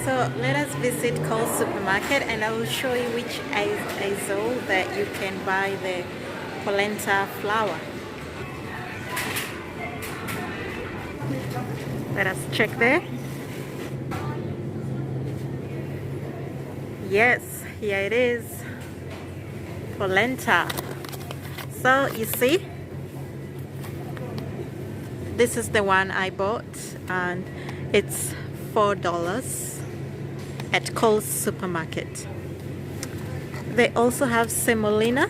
So let us visit Coles supermarket and I will show you which aisle that you can buy the polenta flour. Let us check there. Yes, here it is. Polenta. So you see, this is the one I bought and it's $4 at Coles supermarket. They also have semolina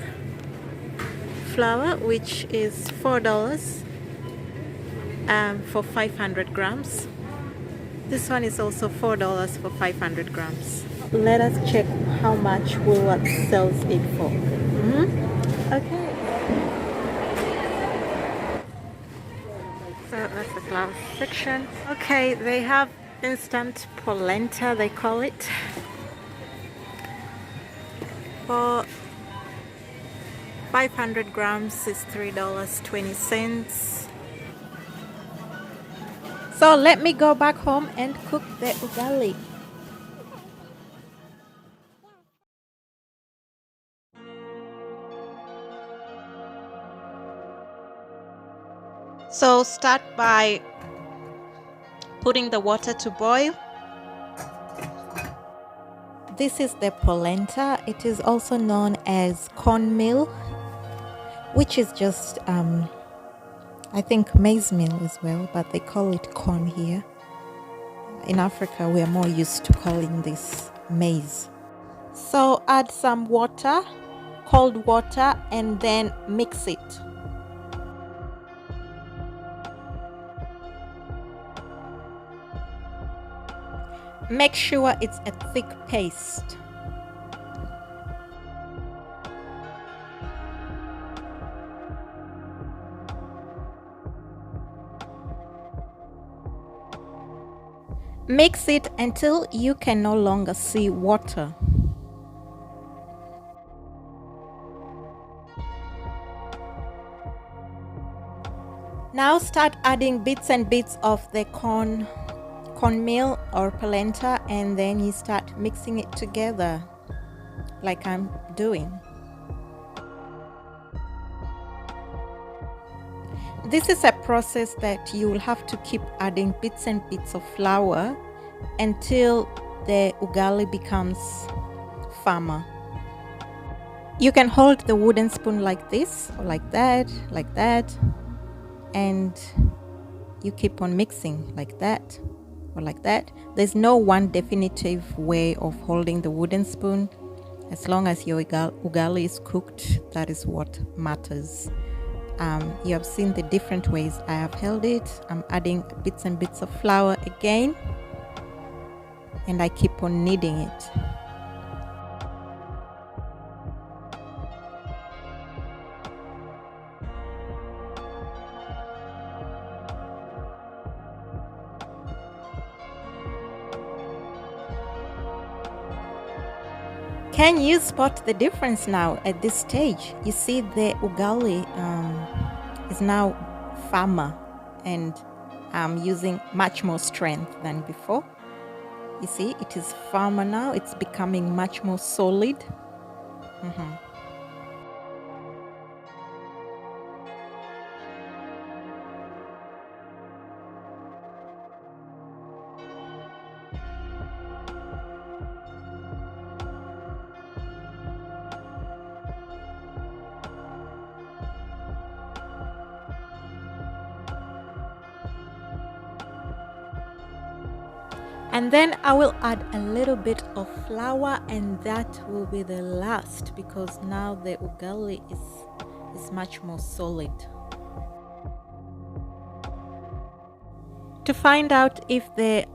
flour, which is $4 for 500 grams. This one is also $4 for 500 grams. Let us check how much Woolworths sells it for. Okay. So that's the flour section. Okay, they have instant polenta, they call it. For 500 grams is $3.20. So let me go back home and cook the ugali. So start by putting the water to boil. This is the polenta. It is also known as cornmeal, which is just I think maize meal as well, but they call it corn here. In Africa, we are more used to calling this maize. So add some water, cold water, and then mix it. Make sure it's a thick paste. Mix it until you can no longer see water. Now start adding bits and bits of the cornmeal or polenta, and then you start mixing it together like I'm doing. This is a process that you will have to keep adding bits and bits of flour until the ugali becomes firmer. You can hold the wooden spoon like this, or like that, and you keep on mixing like that or like that. There's no one definitive way of holding the wooden spoon. As long as your ugali is cooked, that is what matters. You have seen the different ways I have held it. I'm adding bits and bits of flour again, and I keep on kneading it. Can you spot the difference now at this stage? You see the ugali is now firmer and using much more strength than before. You see, it is firmer now. It's becoming much more solid. And then I will add a little bit of flour, and that will be the last, because now the ugali is much more solid. To find out if the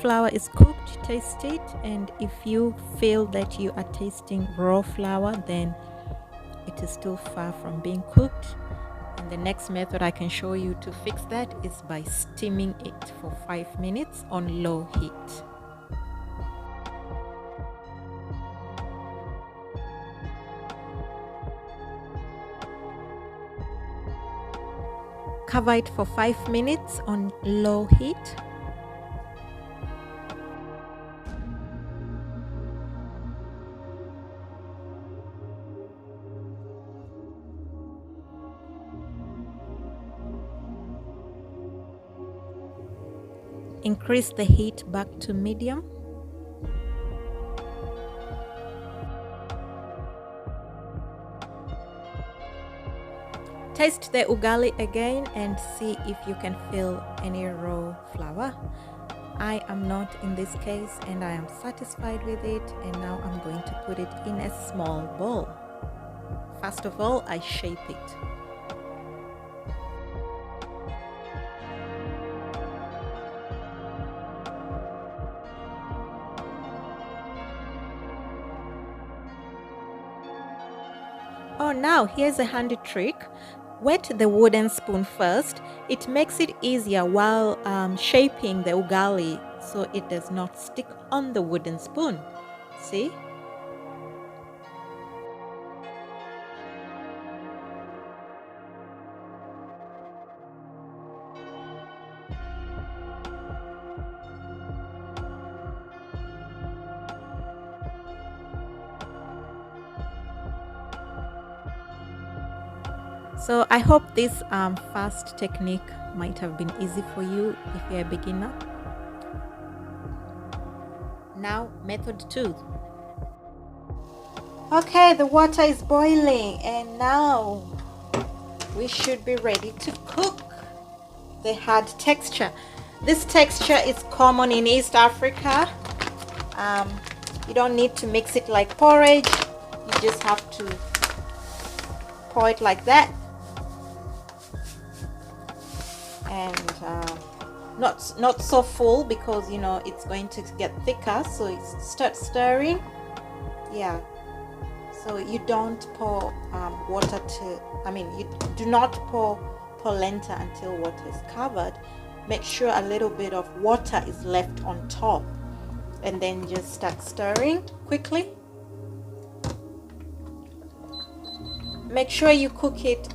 flour is cooked, taste it, and if you feel that you are tasting raw flour, then it is still far from being cooked. And the next method I can show you to fix that is by steaming it for 5 minutes on low heat. Cover it for 5 minutes on low heat. Increase the heat back to medium. Taste the ugali again and see if you can feel any raw flour. I am not in this case and I am satisfied with it, and now I'm going to put it in a small bowl. First of all, I shape it. Oh, now here's a handy trick. Wet the wooden spoon first. It makes it easier while shaping the ugali so it does not stick on the wooden spoon. See? So I hope this fast technique might have been easy for you if you're a beginner. Now method 2. Okay, the water is boiling and now we should be ready to cook the hard texture. This texture is common in East Africa. You don't need to mix it like porridge. You just have to pour it like that. And not so full, because you know it's going to get thicker, so you start stirring. Yeah, so you don't pour water to, you do not pour polenta until water is covered. Make sure a little bit of water is left on top, and then just start stirring quickly. Make sure you cook it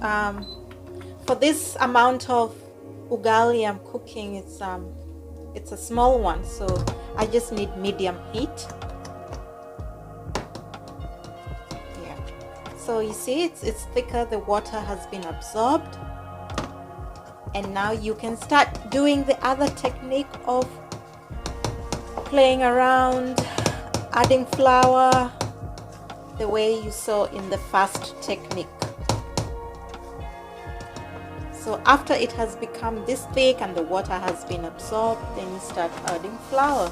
for this amount of ugali I'm cooking. It's a small one, so I just need medium heat. Yeah, so you see it's thicker, the water has been absorbed, and now you can start doing the other technique of playing around, adding flour the way you saw in the first technique. So after it has become this thick and the water has been absorbed, then you start adding flour.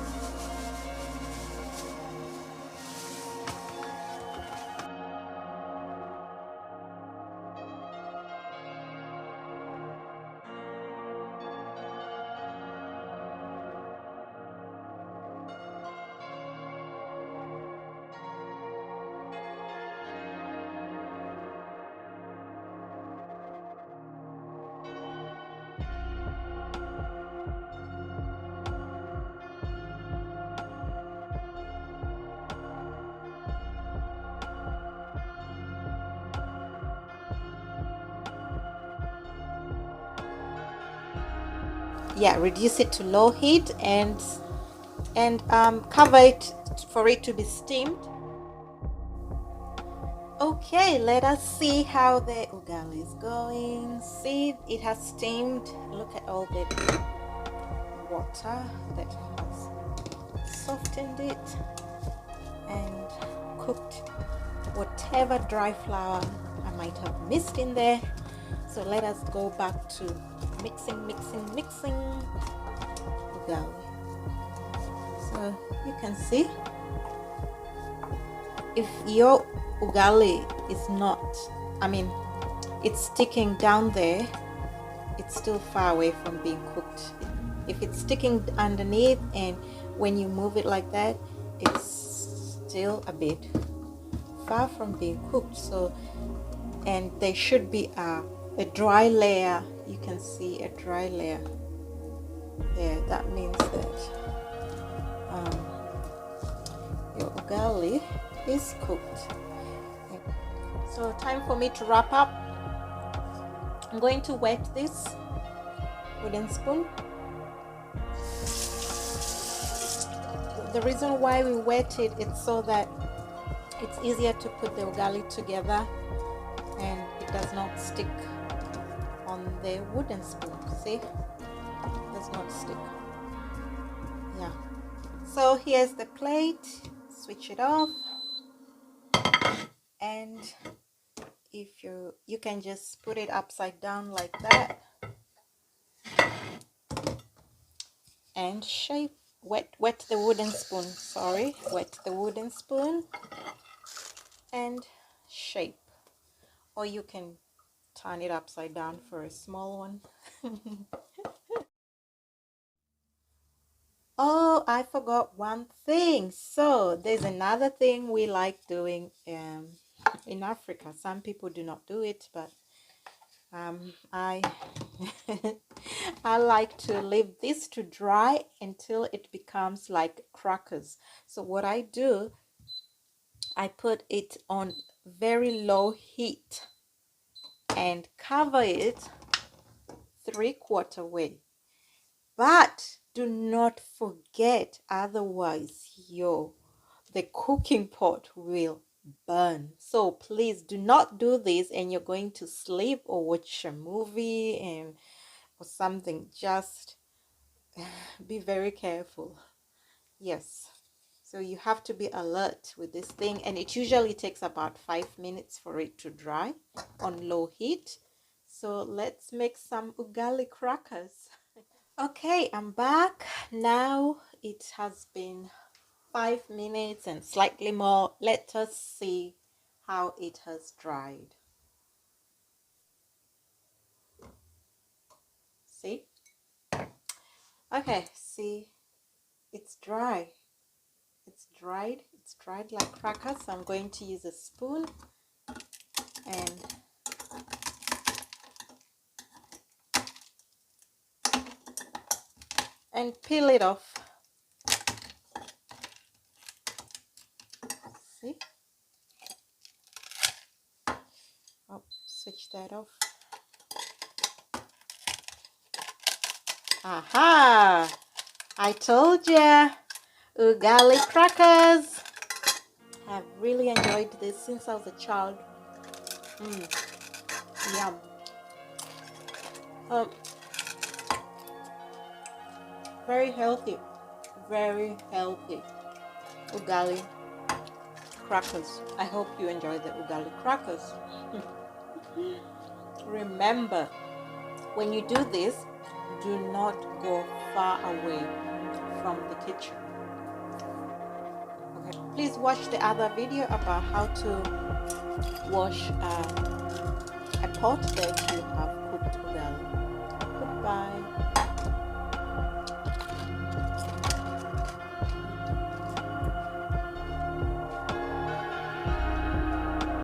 Yeah, reduce it to low heat and cover it for it to be steamed. Okay, let us see how the ugali is going. See, it has steamed. Look at all the water that has softened it and cooked whatever dry flour I might have missed in there. So let us go back to mixing ugali. So you can see, if your ugali is not, it's sticking down there, it's still far away from being cooked. If it's sticking underneath and when you move it like that, it's still a bit far from being cooked. So, and there should be a dry layer. You can see a dry layer there. That means that your ugali is cooked. So time for me to wrap up. I'm going to wet this wooden spoon. The reason why we wet it is so that it's easier to put the ugali together and it does not stick on the wooden spoon. See, it does not stick. Yeah. So here's the plate. Switch it off, and if you can just put it upside down like that and shape. Wet the wooden spoon. Sorry, wet the wooden spoon and shape. Or you can turn it upside down for a small one. Oh, I forgot one thing. So there's another thing we like doing in Africa. Some people do not do it, but I I like to leave this to dry until it becomes like crackers. So what I do, I put it on very low heat and cover it 3/4 way. But do not forget, otherwise the cooking pot will burn. So please do not do this and you're going to sleep or watch a movie or something. Just be very careful. Yes. So you have to be alert with this thing, and it usually takes about 5 minutes for it to dry on low heat. So let's make some ugali crackers. Okay, I'm back. Now it has been 5 minutes and slightly more. Let us see how it has dried. See? Okay, see, it's dry. It's dried. It's dried like crackers. So I'm going to use a spoon and peel it off. See? Oh, switch that off. Aha! I told ya! Ugali crackers! I've really enjoyed this since I was a child. Yum. Very healthy. Very healthy. Ugali crackers. I hope you enjoy the ugali crackers. Remember, when you do this, do not go far away from the kitchen. Okay, please watch the other video about how to wash a pot that you have cooked ugali. Goodbye.